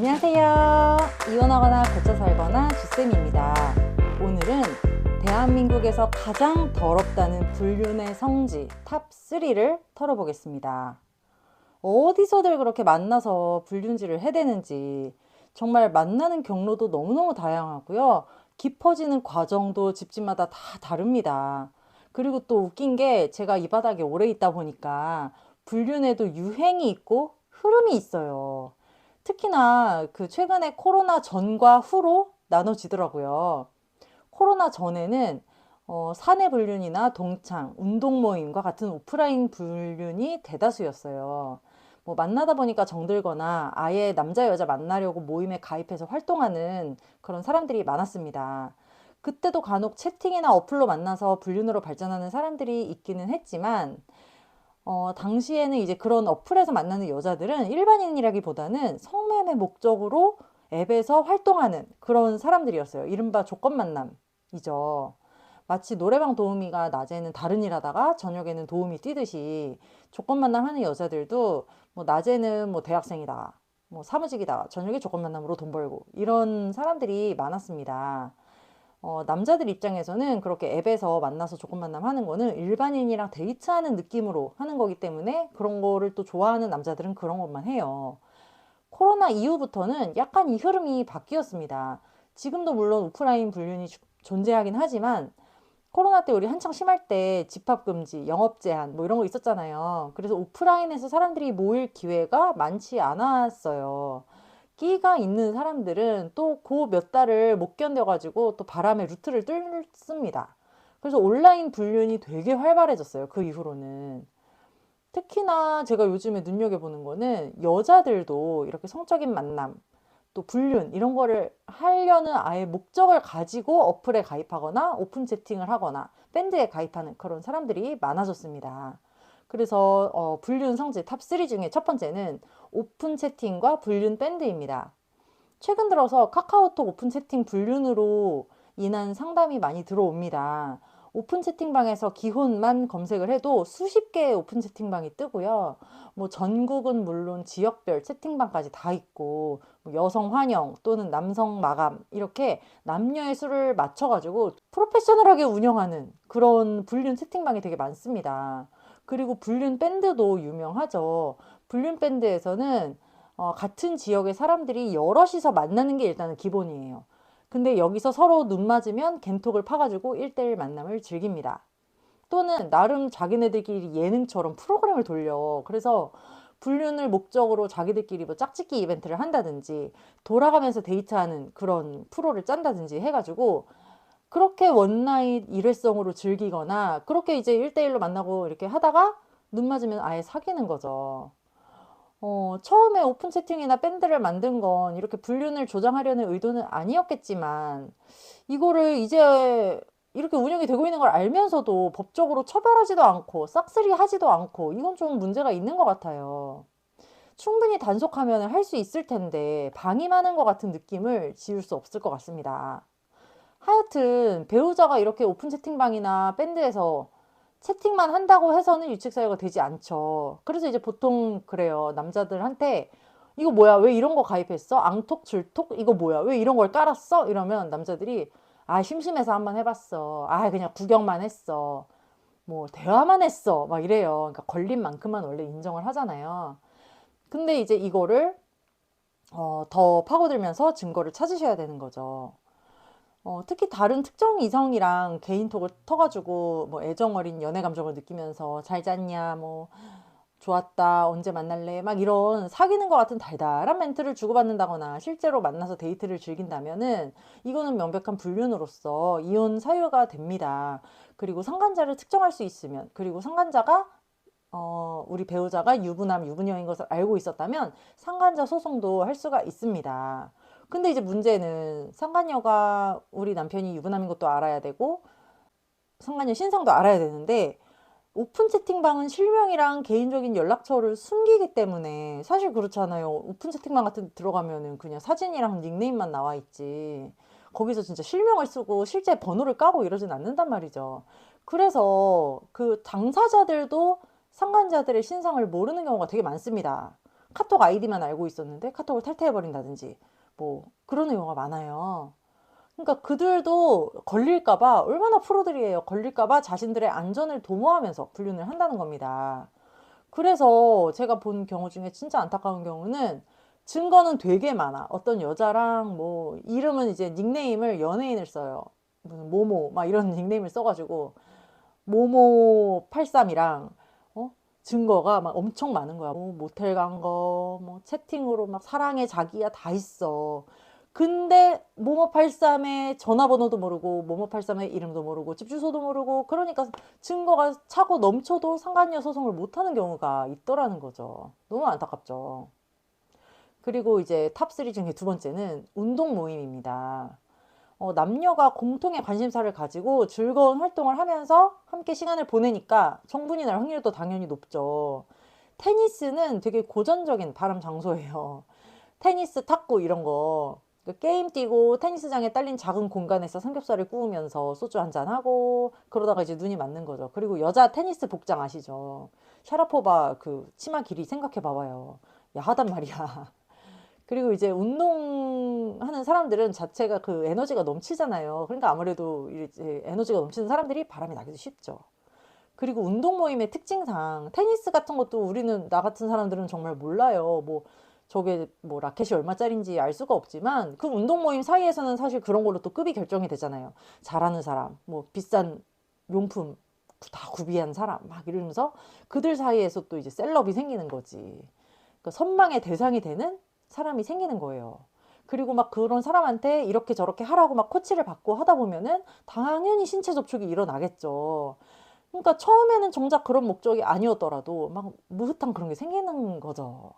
안녕하세요. 이혼하거나 고쳐 살거나 주쌤입니다. 오늘은 대한민국에서 가장 더럽다는 불륜의 성지 탑 3를 털어보겠습니다. 어디서들 그렇게 만나서 불륜질을 해대는지, 정말 만나는 경로도 너무너무 다양하고요. 깊어지는 과정도 집집마다 다 다릅니다. 그리고 또 웃긴 게, 제가 이 바닥에 오래 있다 보니까 불륜에도 유행이 있고 흐름이 있어요. 특히나 그 최근에 코로나 전과 후로 나눠지더라고요. 코로나 전에는 사내 불륜이나 동창, 운동 모임과 같은 오프라인 불륜이 대다수였어요. 뭐 만나다 보니까 정들거나 아예 남자 여자 만나려고 모임에 가입해서 활동하는 그런 사람들이 많았습니다. 그때도 간혹 채팅이나 어플로 만나서 불륜으로 발전하는 사람들이 있기는 했지만, 당시에는 이제 그런 어플에서 만나는 여자들은 일반인이라기보다는 성매매 목적으로 앱에서 활동하는 그런 사람들이었어요. 이른바 조건 만남이죠. 마치 노래방 도우미가 낮에는 다른 일 하다가 저녁에는 도우미 뛰듯이 조건 만남하는 여자들도 뭐 낮에는 뭐 대학생이다, 뭐 사무직이다, 저녁에 조건 만남으로 돈 벌고 이런 사람들이 많았습니다. 남자들 입장에서는 그렇게 앱에서 만나서 조건 만남하는 거는 일반인이랑 데이트하는 느낌으로 하는 거기 때문에 그런 거를 또 좋아하는 남자들은 그런 것만 해요. 코로나 이후부터는 약간 이 흐름이 바뀌었습니다. 지금도 물론 오프라인 불륜이 존재하긴 하지만, 코로나 때 우리 한창 심할 때 집합 금지, 영업 제한 뭐 이런 거 있었잖아요. 그래서 오프라인에서 사람들이 모일 기회가 많지 않았어요. 끼가 있는 사람들은 또 그 몇 달을 못 견뎌가지고 또 바람의 루트를 뚫습니다. 그래서 온라인 불륜이 되게 활발해졌어요. 그 이후로는. 특히나 제가 요즘에 눈여겨보는 거는 여자들도 이렇게 성적인 만남, 또 불륜 이런 거를 하려는 아예 목적을 가지고 어플에 가입하거나 오픈 채팅을 하거나 밴드에 가입하는 그런 사람들이 많아졌습니다. 그래서 불륜 성지 탑 3 중에 첫 번째는 오픈 채팅과 불륜 밴드입니다. 최근 들어서 카카오톡 오픈 채팅 불륜으로 인한 상담이 많이 들어옵니다. 오픈 채팅방에서 기혼만 검색을 해도 수십 개의 오픈 채팅방이 뜨고요. 뭐 전국은 물론 지역별 채팅방까지 다 있고, 뭐 여성 환영 또는 남성 마감 이렇게 남녀의 수를 맞춰가지고 프로페셔널하게 운영하는 그런 불륜 채팅방이 되게 많습니다. 그리고 불륜 밴드도 유명하죠. 불륜 밴드에서는 같은 지역의 사람들이 여럿이서 만나는 게 일단은 기본이에요. 근데 여기서 서로 눈 맞으면 겐톡을 파가지고 1대1 만남을 즐깁니다. 또는 나름 자기네들끼리 예능처럼 프로그램을 돌려. 그래서 불륜을 목적으로 자기들끼리 뭐 짝짓기 이벤트를 한다든지 돌아가면서 데이트하는 그런 프로를 짠다든지 해가지고 그렇게 원나잇 일회성으로 즐기거나, 그렇게 이제 1대1로 만나고 이렇게 하다가 눈 맞으면 아예 사귀는 거죠. 처음에 오픈 채팅이나 밴드를 만든 건 이렇게 불륜을 조장하려는 의도는 아니었겠지만, 이거를 이제 이렇게 운영이 되고 있는 걸 알면서도 법적으로 처벌하지도 않고 싹쓸이 하지도 않고, 이건 좀 문제가 있는 것 같아요. 충분히 단속하면 할 수 있을 텐데 방임하는 것 같은 느낌을 지울 수 없을 것 같습니다. 하여튼 배우자가 이렇게 오픈 채팅방이나 밴드에서 채팅만 한다고 해서는 유책 사유가 되지 않죠. 그래서 이제 보통 그래요. 남자들한테 이거 뭐야? 왜 이런 거 가입했어? 앙톡, 줄톡? 이거 뭐야? 왜 이런 걸 깔았어? 이러면 남자들이 아, 심심해서 한번 해봤어. 아, 그냥 구경만 했어. 뭐 대화만 했어. 막 이래요. 그러니까 걸린 만큼만 원래 인정을 하잖아요. 근데 이제 이거를 더 파고들면서 증거를 찾으셔야 되는 거죠. 특히 다른 특정 이성이랑 개인톡을 터가지고 뭐 애정 어린 연애 감정을 느끼면서 잘 잤냐, 뭐 좋았다, 언제 만날래, 막 이런 사귀는 것 같은 달달한 멘트를 주고받는다거나 실제로 만나서 데이트를 즐긴다면은 이거는 명백한 불륜으로서 이혼 사유가 됩니다. 그리고 상간자를 특정할 수 있으면, 그리고 상간자가 우리 배우자가 유부남, 유부녀인 것을 알고 있었다면 상간자 소송도 할 수가 있습니다. 근데 이제 문제는 상간녀가 우리 남편이 유부남인 것도 알아야 되고 상간녀 신상도 알아야 되는데, 오픈 채팅방은 실명이랑 개인적인 연락처를 숨기기 때문에 사실 그렇잖아요. 오픈 채팅방 같은 데 들어가면은 그냥 사진이랑 닉네임만 나와 있지. 거기서 진짜 실명을 쓰고 실제 번호를 까고 이러진 않는단 말이죠. 그래서 그 당사자들도 상간자들의 신상을 모르는 경우가 되게 많습니다. 카톡 아이디만 알고 있었는데 카톡을 탈퇴해버린다든지 뭐 그러는 경우가 많아요. 그러니까 그들도 걸릴까봐, 얼마나 프로들이에요. 걸릴까봐 자신들의 안전을 도모하면서 불륜을 한다는 겁니다. 그래서 제가 본 경우 중에 진짜 안타까운 경우는 증거는 되게 많아. 어떤 여자랑 뭐 이름은 이제 닉네임을 연예인을 써요. 무슨 모모 막 이런 닉네임을 써가지고 모모 83이랑 증거가 막 엄청 많은 거야. 뭐 모텔 간 거, 뭐 채팅으로 막 사랑해 자기야 다 있어. 근데 모모83의 전화번호도 모르고 모모83의 이름도 모르고 집 주소도 모르고, 그러니까 증거가 차고 넘쳐도 상간녀 소송을 못하는 경우가 있더라는 거죠. 너무 안타깝죠. 그리고 이제 탑3 중에 두 번째는 운동 모임입니다. 남녀가 공통의 관심사를 가지고 즐거운 활동을 하면서 함께 시간을 보내니까 성분이 날 확률도 당연히 높죠. 테니스는 되게 고전적인 바람 장소예요. 테니스, 탁구 이런 거. 게임 뛰고 테니스장에 딸린 작은 공간에서 삼겹살을 구우면서 소주 한잔하고 그러다가 이제 눈이 맞는 거죠. 그리고 여자 테니스 복장 아시죠? 샤라포바 그 치마 길이 생각해 봐봐요. 야하단 말이야. 그리고 이제 운동하는 사람들은 자체가 그 에너지가 넘치잖아요. 그러니까 아무래도 이제 에너지가 넘치는 사람들이 바람이 나기도 쉽죠. 그리고 운동 모임의 특징상 테니스 같은 것도 우리는, 나 같은 사람들은 정말 몰라요. 뭐 저게 뭐 라켓이 얼마짜린지 알 수가 없지만 그 운동 모임 사이에서는 사실 그런 걸로 또 급이 결정이 되잖아요. 잘하는 사람, 뭐 비싼 용품 다 구비한 사람 막 이러면서 그들 사이에서 또 이제 셀럽이 생기는 거지. 그러니까 선망의 대상이 되는 사람이 생기는 거예요. 그리고 막 그런 사람한테 이렇게 저렇게 하라고 막 코치를 받고 하다 보면은 당연히 신체 접촉이 일어나겠죠. 그러니까 처음에는 정작 그런 목적이 아니었더라도 막 무흐탕 그런 게 생기는 거죠.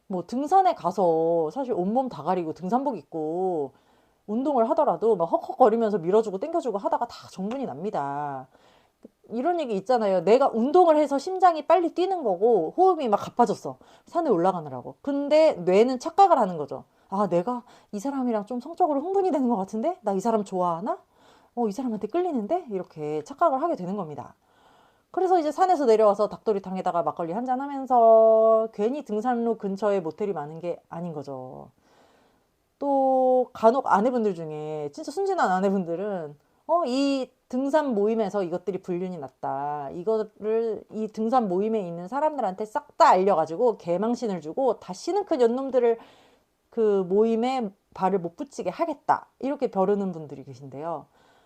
뭐 등산에 가서 사실 온몸 다 가리고 등산복 입고 운동을 하더라도 막 헉헉거리면서 밀어주고 당겨주고 하다가 다 정분이 납니다. 이런 얘기 있잖아요. 내가 운동을 해서 심장이 빨리 뛰는 거고 호흡이 막 가빠졌어. 산에 올라가느라고. 근데 뇌는 착각을 하는 거죠. 아, 내가 이 사람이랑 좀 성적으로 흥분이 되는 것 같은데? 나 이 사람 좋아하나? 이 사람한테 끌리는데? 이렇게 착각을 하게 되는 겁니다. 그래서 이제 산에서 내려와서 닭도리탕에다가 막걸리 한잔 하면서 괜히 등산로 근처에 모텔이 많은 게 아닌 거죠. 또 간혹 아내분들 중에 진짜 순진한 아내분들은 이 등산 모임에서 이것들이 불륜이 났다. 이거를 이 등산 모임에 있는 사람들한테 싹 다 알려가지고 개망신을 주고 다시는 그 연놈들을 그 모임에 발을 못 붙이게 하겠다. 이렇게 벼르는 분들이 계신데요.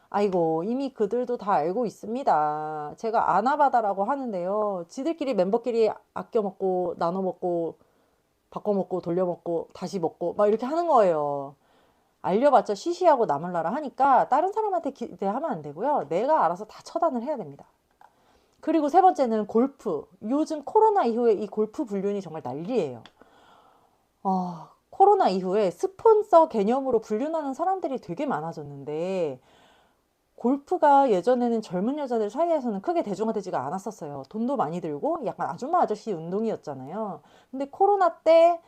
아이고, 이미 그들도 다 알고 있습니다. 제가 아나바다라고 하는데요. 지들끼리 멤버끼리 아껴 먹고 나눠 먹고 바꿔 먹고 돌려 먹고 다시 먹고 막 이렇게 하는 거예요. 알려봤자 시시하고 남을나라 하니까 다른 사람한테 기대하면 안 되고요. 내가 알아서 다 처단을 해야 됩니다. 그리고 세 번째는 골프. 요즘 코로나 이후에 이 골프 불륜이 정말 난리예요. 코로나 이후에 스폰서 개념으로 불륜하는 사람들이 되게 많아졌는데 골프가 예전에는 젊은 여자들 사이에서는 크게 대중화되지가 않았었어요. 돈도 많이 들고 약간 아줌마 아저씨 운동이었잖아요. 근데 코로나 때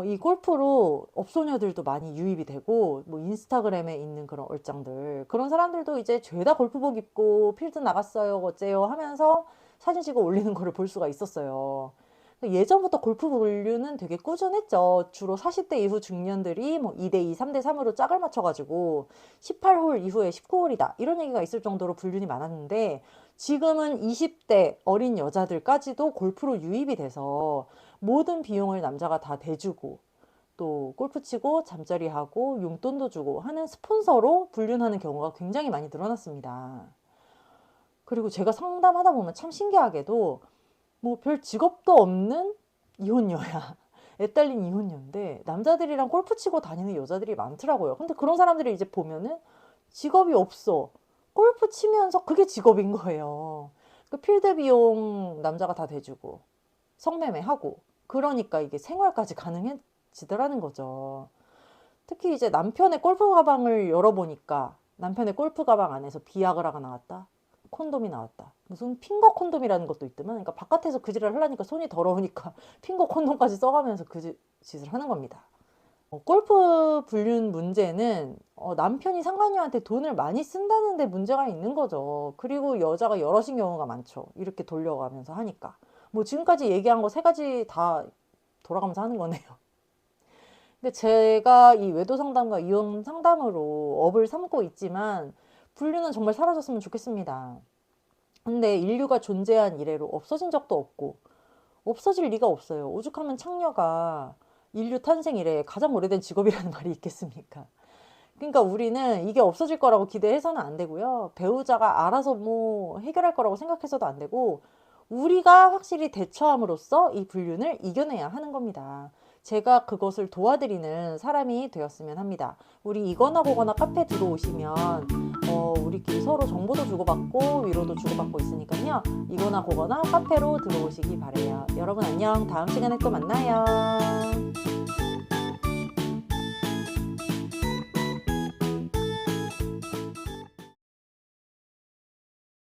이 골프로 업소녀들도 많이 유입이 되고 뭐 인스타그램에 있는 그런 얼짱들, 그런 사람들도 이제 죄다 골프복 입고 필드 나갔어요 어째요 하면서 사진 찍어 올리는 거를 볼 수가 있었어요. 예전부터 골프 분류는 되게 꾸준했죠. 주로 40대 이후 중년들이 뭐 2대2, 3대3으로 짝을 맞춰가지고 18홀 이후에 19홀이다 이런 얘기가 있을 정도로 불륜이 많았는데 지금은 20대 어린 여자들까지도 골프로 유입이 돼서 모든 비용을 남자가 다 대주고 또 골프 치고 잠자리 하고 용돈도 주고 하는 스폰서로 불륜하는 경우가 굉장히 많이 늘어났습니다. 그리고 제가 상담하다 보면 참 신기하게도 뭐 별 직업도 없는 이혼녀야. 애 딸린 이혼녀인데 남자들이랑 골프 치고 다니는 여자들이 많더라고요. 근데 그런 사람들이 이제 보면은 직업이 없어. 골프 치면서 그게 직업인 거예요. 그 필드 비용 남자가 다 대주고 성매매하고 그러니까 이게 생활까지 가능해지더라는 거죠. 특히 이제 남편의 골프 가방을 열어보니까 남편의 골프 가방 안에서 비아그라가 나왔다. 콘돔이 나왔다. 무슨 핑거 콘돔이라는 것도 있더만. 그러니까 바깥에서 그 짓을 하려니까 손이 더러우니까 핑거 콘돔까지 써가면서 그 짓을 하는 겁니다. 골프 불륜 문제는 남편이 상간녀한테 돈을 많이 쓴다는 데 문제가 있는 거죠. 그리고 여자가 여럿인 경우가 많죠. 이렇게 돌려가면서 하니까. 뭐 지금까지 얘기한 거 세 가지 다 돌아가면서 하는 거네요. 근데 제가 이 외도 상담과 이혼 상담으로 업을 삼고 있지만 분류는 정말 사라졌으면 좋겠습니다. 근데 인류가 존재한 이래로 없어진 적도 없고 없어질 리가 없어요. 오죽하면 창녀가 인류 탄생 이래 가장 오래된 직업이라는 말이 있겠습니까? 그러니까 우리는 이게 없어질 거라고 기대해서는 안 되고요. 배우자가 알아서 뭐 해결할 거라고 생각해서도 안 되고 우리가 확실히 대처함으로써 이 불륜을 이겨내야 하는 겁니다. 제가 그것을 도와드리는 사람이 되었으면 합니다. 우리 이거나 고거나 카페 들어오시면 우리끼리 서로 정보도 주고받고 위로도 주고받고 있으니까요. 이거나 고거나 카페로 들어오시기 바래요. 여러분 안녕. 다음 시간에 또 만나요.